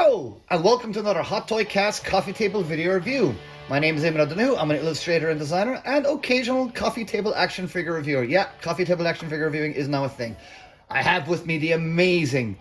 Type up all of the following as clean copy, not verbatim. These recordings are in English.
Hello, and welcome to another Hot Toy Cast coffee table video review. My name is Eamon O'Donoghue. I'm an illustrator and designer and occasional coffee table action figure reviewer. Yeah, coffee table action figure reviewing is now a thing. I have with me the amazing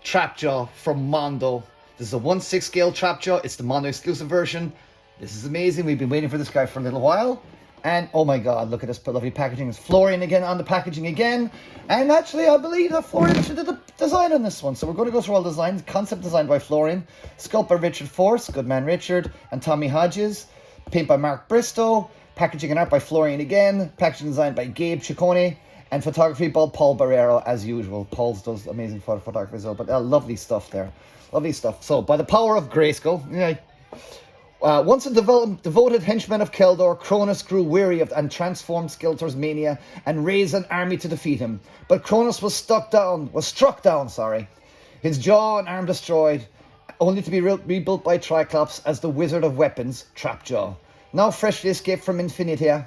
Trapjaw from Mondo. This is a 1/6 scale Trapjaw. It's the Mondo exclusive version. This is amazing. We've been waiting for this guy for a little while. And oh my god, look at this lovely packaging. It's Florian again on the packaging again. And actually, I believe that Florian actually did the design on this one. So we're going to go through all the designs. Concept designed by Florian. Sculpt by Richard Force, good man Richard, and Tommy Hodges. Paint by Mark Bristow. Packaging and art by Florian again. Packaging designed by Gabe Ciccone. And photography by Paul Barrero, as usual. Paul does amazing photography as well. But lovely stuff there. Lovely stuff. So, by the power of Grayskull, once a devoted henchman of Keldor, Cronus grew weary of and transformed Skeletor's mania and raised an army to defeat him. But Cronus was struck down, his jaw and arm destroyed, only to be rebuilt by Triclops as the Wizard of Weapons, Trapjaw. Now freshly escaped from Infinita.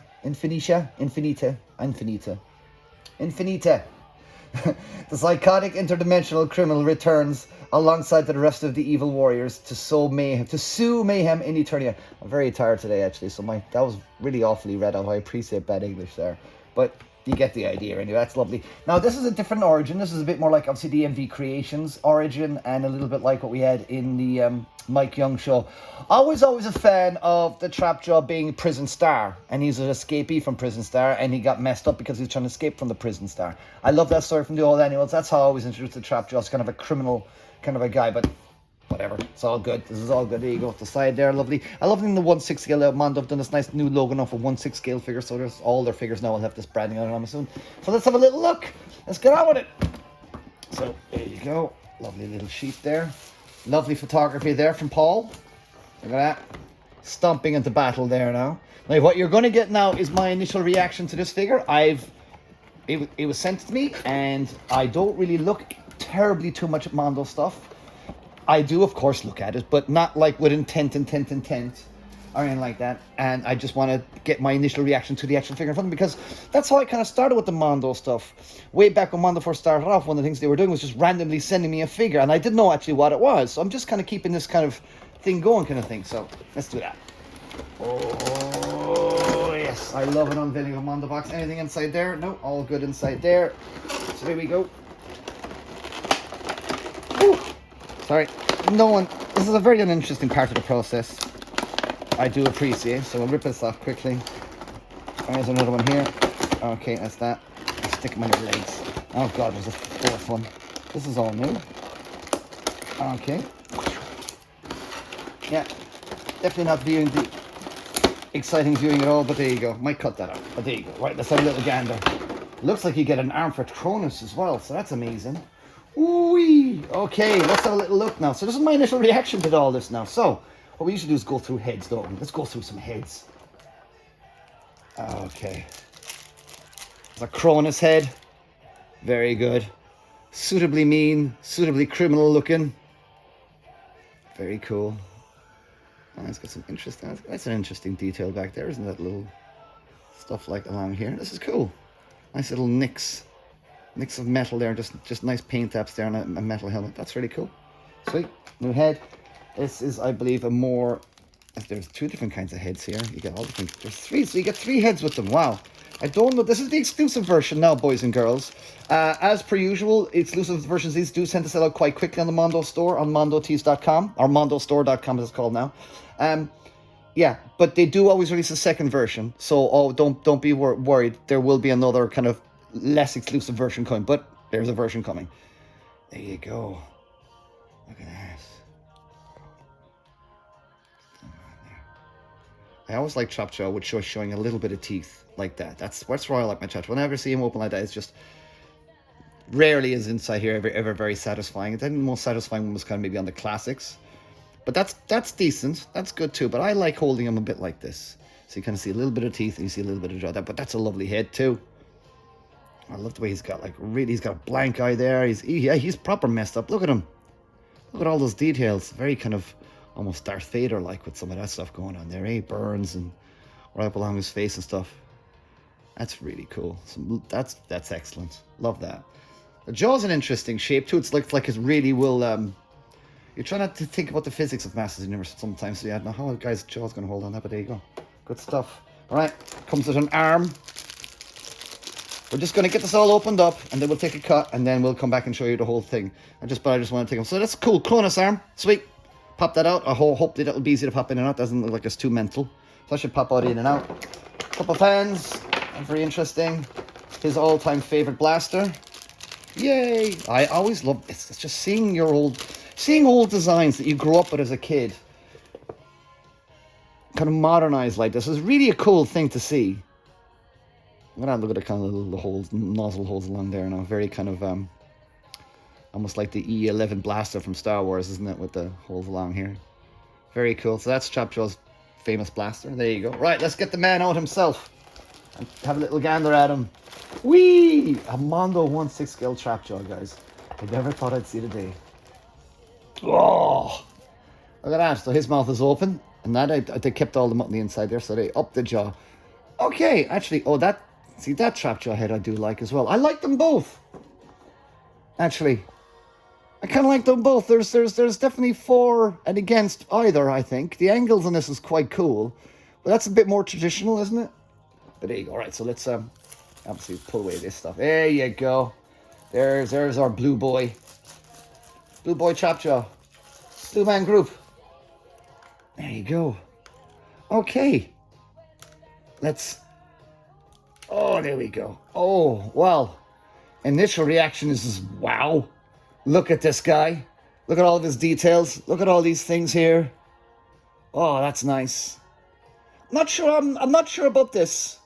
The psychotic interdimensional criminal returns alongside the rest of the evil warriors to sue mayhem in Eternia. I'm very tired today, actually, so that was really awfully read out. I appreciate bad English there, but you get the idea anyway. That's lovely. Now, this is a different origin. This is a bit more like, obviously, the MV Creations origin, and a little bit like what we had in the Mike Young show. Always a fan of the Trapjaw being Prison Star, and he's an escapee from Prison Star, and he got messed up because he was trying to escape from the Prison Star. I love that story from the old animals. That's how I was introduced to Trapjaw. It's kind of a criminal kind of a guy, but whatever, it's all good. This is all good. There you go, the side there, lovely. I love in the 1/6 scale. Mondo have done this nice new logo now for 1/6 scale figures, so there's all their figures now will have this branding on it, I'm assuming. So let's have a little look. Let's get on with it. So there you go, lovely little sheet there. Lovely photography there from Paul. Look at that, stomping into battle there now. Now what you're going to get now is my initial reaction to this figure. It was sent to me, and I don't really look terribly too much at Mondo stuff. I do, of course, look at it, but not like with intent or anything like that. And I just want to get my initial reaction to the action figure in front of me, because that's how I kind of started with the Mondo stuff. Way back when Mondo first started off, one of the things they were doing was just randomly sending me a figure, and I didn't know actually what it was. So I'm just kind of keeping this kind of thing going kind of thing. So let's do that. Oh, yes. I love an unveiling of a Mondo box. Anything inside there? No, all good inside there. So there we go. Whew. Sorry, this is a very uninteresting part of the process. I do appreciate, so we'll rip this off quickly. There's another one here. Okay, that's that. I'll stick them on your legs. Oh god, there's a fourth one. This is all new. Okay. Yeah, definitely not viewing the exciting viewing at all, but there you go. Might cut that out, but there you go. Right, let's have a little gander. Looks like you get an arm for Cronus as well, so that's amazing. Ooh-wee. Okay, let's have a little look now. So this is my initial reaction to all this now. So what we usually do is go through heads, don't we? Let's go through some heads. Okay. The Cronus head. Very good. Suitably mean, suitably criminal looking. Very cool. Oh, it's got some interesting, that's an interesting detail back there, isn't that? Little stuff like along here. This is cool. Nice little nicks of metal there, just nice paint apps there on a metal helmet. That's really cool. Sweet. New head. This is, I believe, there's two different kinds of heads here. You get all different, there's three, so you get three heads with them. Wow. I don't know, this is the exclusive version now, boys and girls. As per usual, exclusive versions, these do tend to sell out quite quickly on the Mondo store, on mondotees.com, or mondostore.com as it's called now. Yeah, but they do always release a second version, so don't be worried. There will be another kind of less exclusive version coming, but there's a version coming. There you go. Look at that. I always like Trapjaw with showing a little bit of teeth like that. That's why I like my Trapjaw. Whenever I see him open like that, it's just rarely is inside here ever very satisfying. I think the most satisfying one was kind of maybe on the classics, but that's decent. That's good too. But I like holding him a bit like this, so you kind of see a little bit of teeth and you see a little bit of jaw. But that's a lovely head too. I love the way he's got he's got a blank eye there. He's proper messed up. Look at him. Look at all those details. Very kind of almost Darth Vader like with some of that stuff going on there. Burns and right up along his face and stuff. That's really cool. That's excellent. Love that. The jaw's an interesting shape too. It's like it really will You try not to think about the physics of Masters Universe sometimes, so you don't know how a guy's jaw's going to hold on that, but there you go. Good stuff. All right, comes with an arm. We're just going to get this all opened up, and then we'll take a cut, and then we'll come back and show you the whole thing. I just want to take them. So that's cool. Cronus arm. Sweet. Pop that out. I hope that it'll be easy to pop in and out. Doesn't look like it's too mental. So I should pop out in and out. Couple fans. Very interesting. His all-time favorite blaster. Yay! I always love this. It's just seeing old designs that you grew up with as a kid kind of modernized like this is really a cool thing to see. Look at the kind of the holes, nozzle holes along there now. Very kind of almost like the E11 blaster from Star Wars, isn't it? With the holes along here. Very cool. So that's Trapjaw's famous blaster. There you go. Right, let's get the man out himself and have a little gander at him. Whee! A Mondo 1/6 scale Trapjaw, guys. I never thought I'd see the day. Oh! Look at that. So his mouth is open. And that they kept all them up on the inside there, so they upped the jaw. Okay, actually, that Trapjaw head I do like as well. I like them both. Actually, I kind of like them both. There's definitely for and against either, I think. The angles on this is quite cool. But that's a bit more traditional, isn't it? But there you go. All right, so let's obviously pull away this stuff. There you go. There's our blue boy. Blue boy Trapjaw. Blue man group. There you go. Okay. Oh, there we go. Oh, well. Initial reaction is wow. Look at this guy. Look at all of his details. Look at all these things here. Oh, that's nice. I'm not sure about this.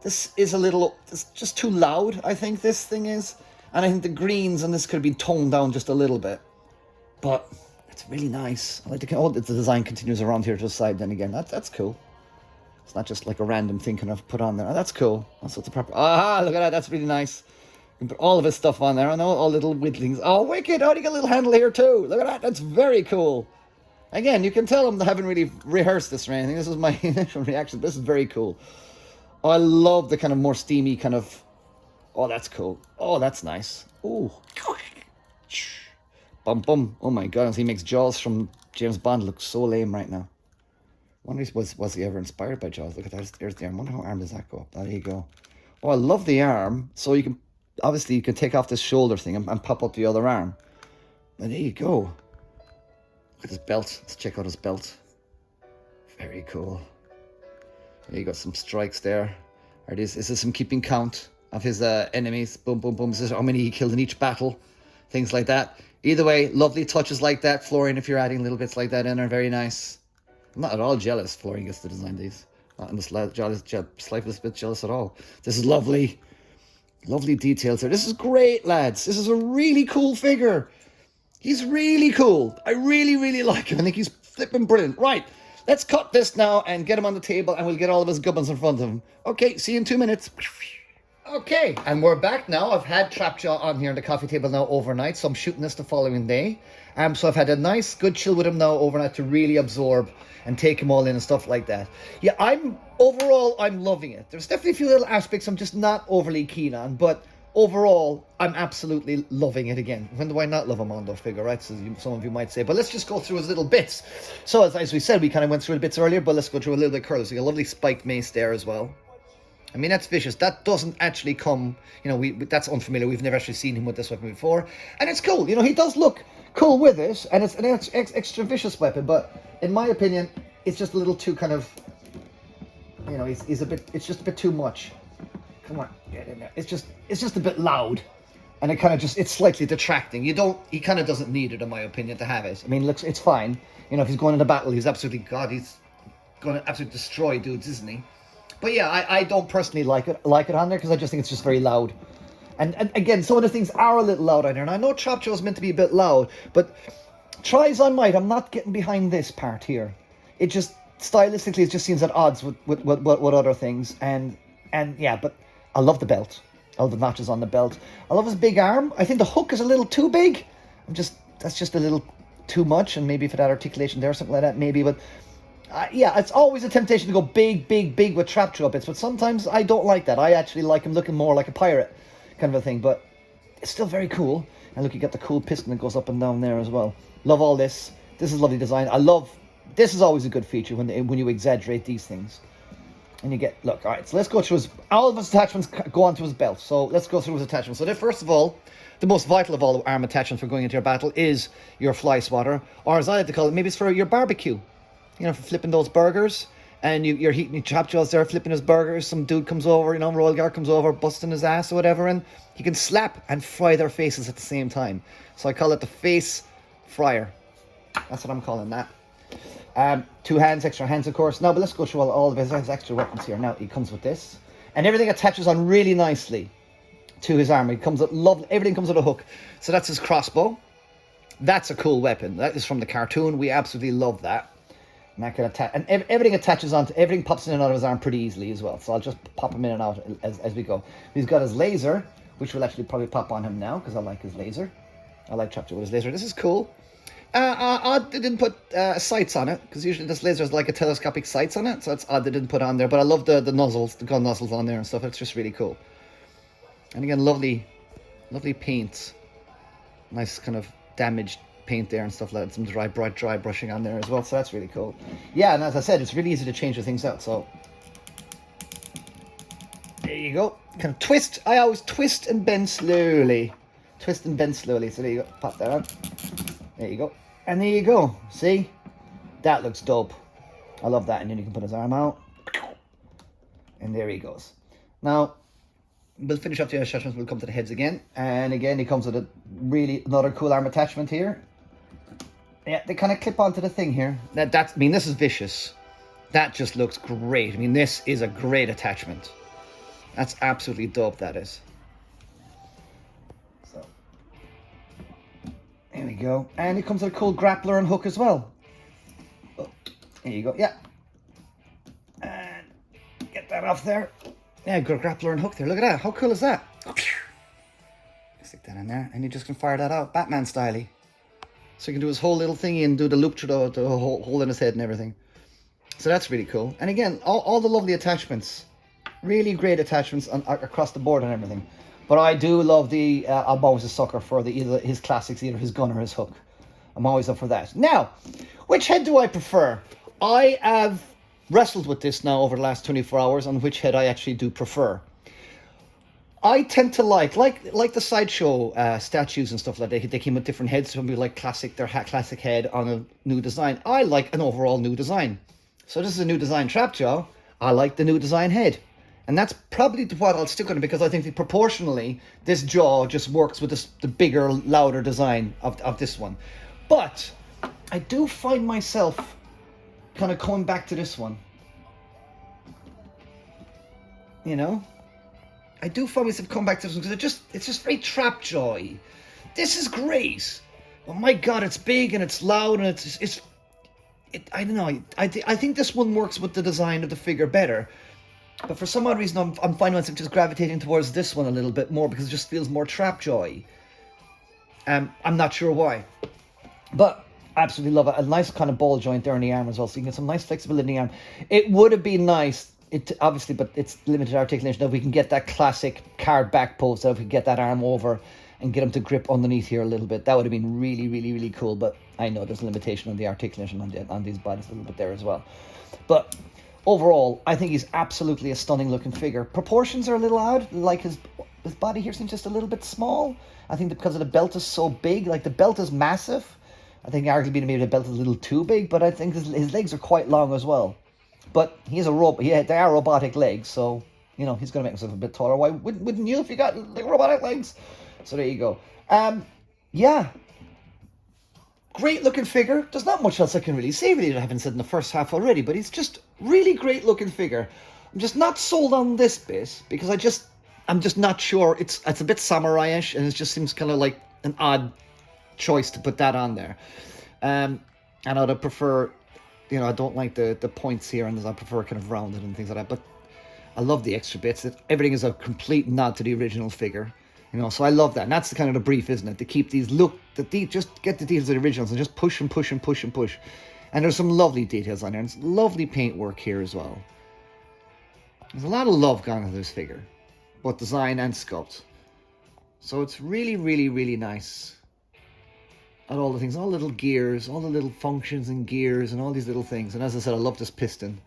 This is it's just too loud, I think this thing is. And I think the greens on this could be toned down just a little bit. But it's really nice. I like the design continues around here to the side then again. That's cool. It's not just like a random thing kind of put on there. Oh, that's cool. That's what the proper... Aha, look at that. That's really nice. You can put all of his stuff on there. I know, all little whittlings. Oh, wicked. Oh, you got a little handle here too. Look at that. That's very cool. Again, you can tell I haven't really rehearsed this or anything. This is my initial reaction. This is very cool. Oh, I love the kind of more steamy kind of... Oh, that's cool. Oh, that's nice. Ooh. Bum bum. Oh my god, he makes Jaws from James Bond look so lame right now. I wonder was he ever inspired by Jaws? Look at that. There's the arm. I wonder how arm does that go up. There you go. Oh, I love the arm. So you can take off this shoulder thing and pop up the other arm. And there you go. Look at his belt. Let's check out his belt. Very cool. There you got some strikes there. Is this some keeping count of his enemies? Boom, boom, boom. This is how many he killed in each battle. Things like that. Either way, lovely touches like that. Florian, if you're adding little bits like that in, are very nice. I'm not at all jealous Florian gets to design these. Not in the slightest bit jealous at all. This is lovely. Lovely details there. This is great, lads. This is a really cool figure. He's really cool. I really, really like him. I think he's flipping brilliant. Right, let's cut this now and get him on the table and we'll get all of his gubbins in front of him. Okay, see you in 2 minutes. Okay, and we're back now. I've had Trapjaw on here on the coffee table now overnight, so I'm shooting this the following day. So I've had a nice, good chill with him now overnight to really absorb and take him all in and stuff like that. Yeah, overall, I'm loving it. There's definitely a few little aspects I'm just not overly keen on, but overall, I'm absolutely loving it again. When do I not love a Mondo figure, right? So some of you might say, but let's just go through his little bits. So as we said, we kind of went through the bits earlier, but let's go through a little bit curly. So you got a lovely spiked mace there as well. I mean, that's vicious. That doesn't actually come, that's unfamiliar. We've never actually seen him with this weapon before. And it's cool. He does look cool with it. And it's an extra vicious weapon. But in my opinion, it's just a little too kind of, it's just a bit too much. Come on, get in there. It's just a bit loud. And it's slightly detracting. He kind of doesn't need it, in my opinion, to have it. I mean, it's fine. If he's going into battle, he's going to absolutely destroy dudes, isn't he? But yeah, I don't personally like it on there because I just think it's just very loud. And again, some of the things are a little loud on there. And I know Trapjaw is meant to be a bit loud, but try as I might, I'm not getting behind this part here. It just, stylistically, it just seems at odds with other things. And yeah, but I love the belt. I love the notches on the belt. I love his big arm. I think the hook is a little too big. That's just a little too much. And maybe for that articulation there or something like that, maybe, but... yeah, it's always a temptation to go big with Trapjaw bits, but sometimes I don't like that. I actually like him looking more like a pirate kind of a thing, but it's still very cool. And look, you got the cool piston that goes up and down there as well. Love all this. This is lovely design. This is always a good feature when you exaggerate these things. And you get, look, all right, so let's go through all of his attachments go onto his belt. So let's go through his attachments. So first of all, the most vital of all the arm attachments for going into your battle is your fly swatter, or as I like to call it, maybe it's for your barbecue. You know, for flipping those burgers, and you're heating your chop jaws there, flipping his burgers. Some dude comes over, Royal Guard comes over, busting his ass or whatever, and he can slap and fry their faces at the same time. So I call it the face fryer. That's what I'm calling that. 2 hands, extra hands, of course. Now, but let's go through all of his extra weapons here. Now, he comes with this, and everything attaches on really nicely to his armor. It comes with everything comes with a hook. So that's his crossbow. That's a cool weapon. That is from the cartoon. We absolutely love that. And that can attach, and everything attaches onto, everything pops in and out of his arm pretty easily as well. So I'll just pop him in and out as we go. He's got his laser, which will actually probably pop on him now because I like his laser. I like Chapter with his laser. This is cool. Odd they didn't put sights on it, because usually this laser has like a telescopic sights on it, so it's odd they didn't put on there. But I love the nozzles, the gun nozzles on there and stuff. It's just really cool. And again, lovely paint. Nice kind of damaged paint there and stuff like that. Some dry brushing on there as well, so that's really cool. Yeah, and as I said, it's really easy to change the things out, so there you go. Kind of twist. I always twist and bend slowly. Twist and bend slowly, so there you go. Pop that on. There you go. And there you go. See? That looks dope. I love that. And then you can put his arm out. And there he goes. Now, we'll finish up the attachments. We'll come to the heads again. And again, he comes with another cool arm attachment here. Yeah, they kind of clip onto the thing here. I mean, this is vicious. That just looks great. I mean, this is a great attachment. That's absolutely dope, that is. So, there we go. And it comes with a cool grappler and hook as well. Oh, there you go. Yeah. And get that off there. Yeah, got a grappler and hook there. Look at that. How cool is that? Stick that in there, and you just can fire that out, Batman style-y. So you can do his whole little thingy and do the loop through the hole in his head and everything. So that's really cool. And again, all the lovely attachments. Really great attachments across the board and everything. But I do love I'm always a sucker for either his classics, either his gun or his hook. I'm always up for that. Now, which head do I prefer? I have wrestled with this now over the last 24 hours on which head I actually do prefer. I tend to like the sideshow statues and stuff like that. They came with different heads. Some people like their classic head on a new design. I like an overall new design. So this is a new design Trapjaw. I like the new design head. And that's probably what I'll stick on it, because I think that proportionally this jaw just works with the bigger, louder design of this one. But I do find myself kind of coming back to this one. You know? I do find myself coming back to this one because it's just very Trapjaw-y. This is great. Oh my god, it's big and it's loud and I don't know. I think this one works with the design of the figure better. But for some odd reason, I'm finding myself just gravitating towards this one a little bit more because it just feels more Trapjaw-y. I'm not sure why. But I absolutely love it. A nice kind of ball joint there in the arm as well, so you can get some nice flexibility in the arm. It would have been nice, obviously, but it's limited articulation, that we can get that classic card back post, that if we get that arm over and get him to grip underneath here a little bit. That would have been really, really, really cool. But I know there's a limitation on the articulation on these bodies a little bit there as well. But overall, I think he's absolutely a stunning looking figure. Proportions are a little odd. Like his body here seems just a little bit small. I think because of the belt is so big. Like the belt is massive. I think arguably maybe the belt is a little too big, but I think his legs are quite long as well. But he's a robot. Yeah, they are robotic legs, so you know he's gonna make himself a bit taller. Why wouldn't you if you got like robotic legs? So there you go. Yeah. Great looking figure. There's not much else I can really say really that I haven't said in the first half already, but he's just really great looking figure. I'm just not sold on this bit because I'm just not sure. It's a bit samurai-ish, and it just seems kind of like an odd choice to put that on there. And I'd prefer, I don't like the points here, and I prefer kind of rounded and things like that. But I love the extra bits. Everything is a complete nod to the original figure. So I love that. And that's the kind of the brief, isn't it? To keep these, just get the details of the originals and just push and push and push and push. And there's some lovely details on there. And it's lovely paint work here as well. There's a lot of love gone into this figure, both design and sculpt. So it's really, really, really nice. And all the things, all the little gears, all the little functions and gears and all these little things. And as I said, I love this piston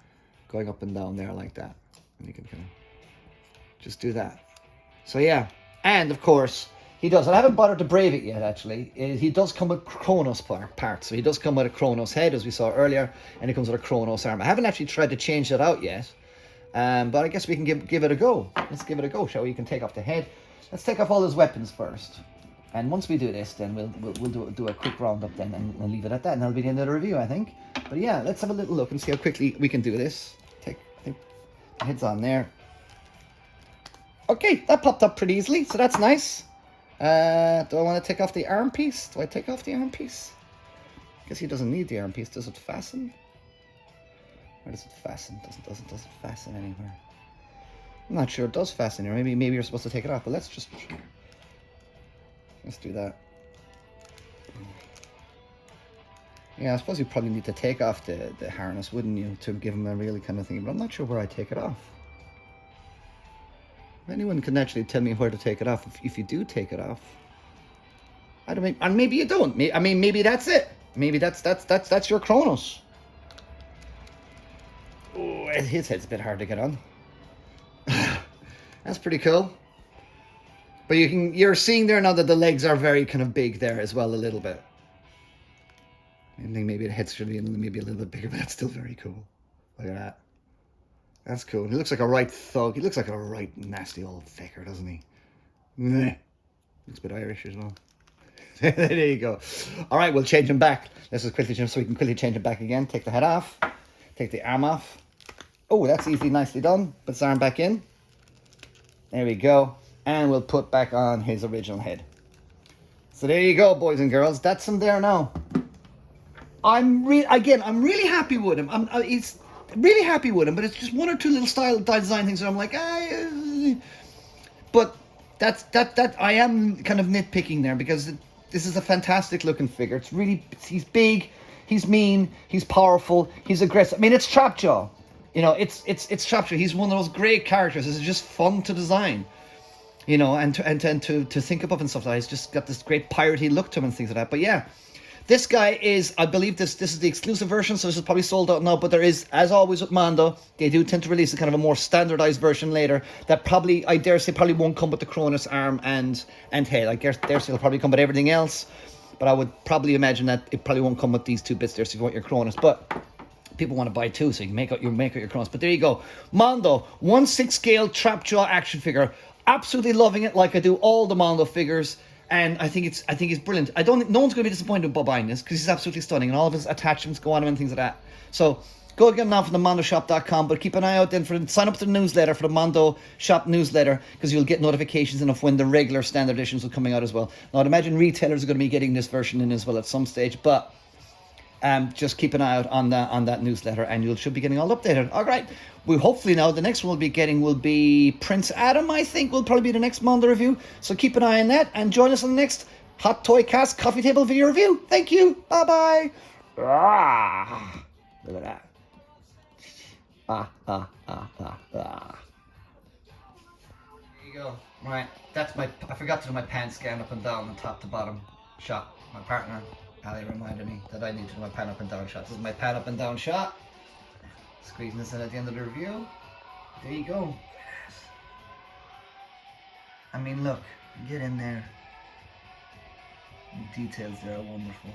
going up and down there like that. And you can kind of just do that. So yeah, and of course, he does. I haven't bothered to brave it yet, actually. He does come with Kronos parts. So he does come with a Kronos head, as we saw earlier, and he comes with a Kronos arm. I haven't actually tried to change that out yet, but I guess we can give it a go. Let's give it a go, shall we? You can take off the head. Let's take off all his weapons first. And once we do this, then we'll do a quick roundup then, and we'll leave it at that, and that'll be the end of the review, I think. But yeah, let's have a little look and see how quickly we can do this. I think the head's on there. Okay, that popped up pretty easily, so that's nice. Do I want to take off the arm piece? Do I take off the arm piece? I guess he doesn't need the arm piece. Does it fasten? Where does it fasten? Doesn't fasten anywhere. I'm not sure it does fasten here. Maybe you're supposed to take it off, but let's do that. Yeah, I suppose you probably need to take off the harness, wouldn't you, to give him a really kind of thing, but I'm not sure where I take it off. If anyone can actually tell me where to take it off, if you do take it off. I don't mean, and maybe you don't. I mean, maybe that's it. Maybe that's your Kronos. Oh, his head's a bit hard to get on. That's pretty cool. But you're seeing there now that the legs are very kind of big there as well, a little bit. I think maybe the head should be maybe a little bit bigger, but that's still very cool. Look at that. That's cool. He looks like a right thug. He looks like a right nasty old fecker, doesn't he? Looks a bit Irish as well. There you go. All right, we'll change him back. Let's just quickly change so we can quickly change him back again. Take the head off. Take the arm off. Oh, that's easily, nicely done. Put his arm back in. There we go. And we'll put back on his original head. So there you go, boys and girls. That's him there now. I'm really happy with him. He's really happy with him, but it's just one or two little style design things that I'm like, but that I am kind of nitpicking there, because this is a fantastic looking figure. He's big, he's mean, he's powerful, he's aggressive. I mean, it's Trapjaw. You know, it's Trapjaw. He's one of those great characters. It's just fun to design. You know, and to think about and stuff like that. He's just got this great piratey look to him and things like that. But yeah, this guy is, I believe this is the exclusive version, so this is probably sold out now, but there is, as always with Mondo, they do tend to release a kind of a more standardized version later that probably, I dare say, probably won't come with the Kronos arm and head. I dare say it'll probably come with everything else, but I would probably imagine that it probably won't come with these two bits there, so if you want your Kronos. But people want to buy two, so you can make out your Kronos. But there you go. Mondo, 1/6 scale Trapjaw action figure. Absolutely loving it, like I do all the Mondo figures. And I think it's brilliant. No one's going to be disappointed about buying this, because he's absolutely stunning, and all of his attachments go on him and things like that. So go get him now from the mondoshop.com, but keep an eye out then sign up to the newsletter, for the Mondo Shop newsletter, because you'll get notifications of when the regular standard editions are coming out as well. Now I'd imagine retailers are going to be getting this version in as well at some stage, but just keep an eye out on that newsletter, and you should be getting all updated. All right, we hopefully now the next one will be Prince Adam. I think will probably be the next Mondo review. So keep an eye on that, and join us on the next Hot Toy Cast Coffee Table video review. Thank you. Bye bye. Look at that. There you go. Right, that's I forgot to do my pan scan up and down and top to bottom shot. My partner Ali reminded me that I need to do my pan up and down shot. This is my pan up and down shot. Squeezing this in at the end of the review. There you go. I mean, look, get in there. The details there are wonderful.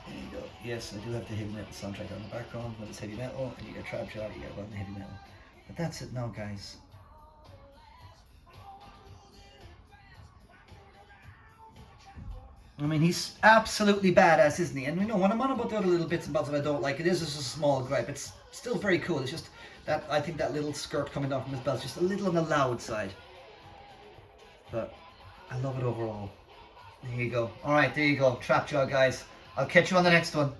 There you go. Yes, I do have the heavy metal soundtrack on the background, but it's heavy metal, and you get Trapjaw, you get one heavy metal. But that's it now, guys. I mean, he's absolutely badass, isn't he? And you know, when I'm on about the other little bits and bobs that I don't like, it is just a small gripe. It's still very cool. It's just that I think that little skirt coming down from his belt is just a little on the loud side. But I love it overall. There you go. Alright, there you go. Trapjaw, guys. I'll catch you on the next one.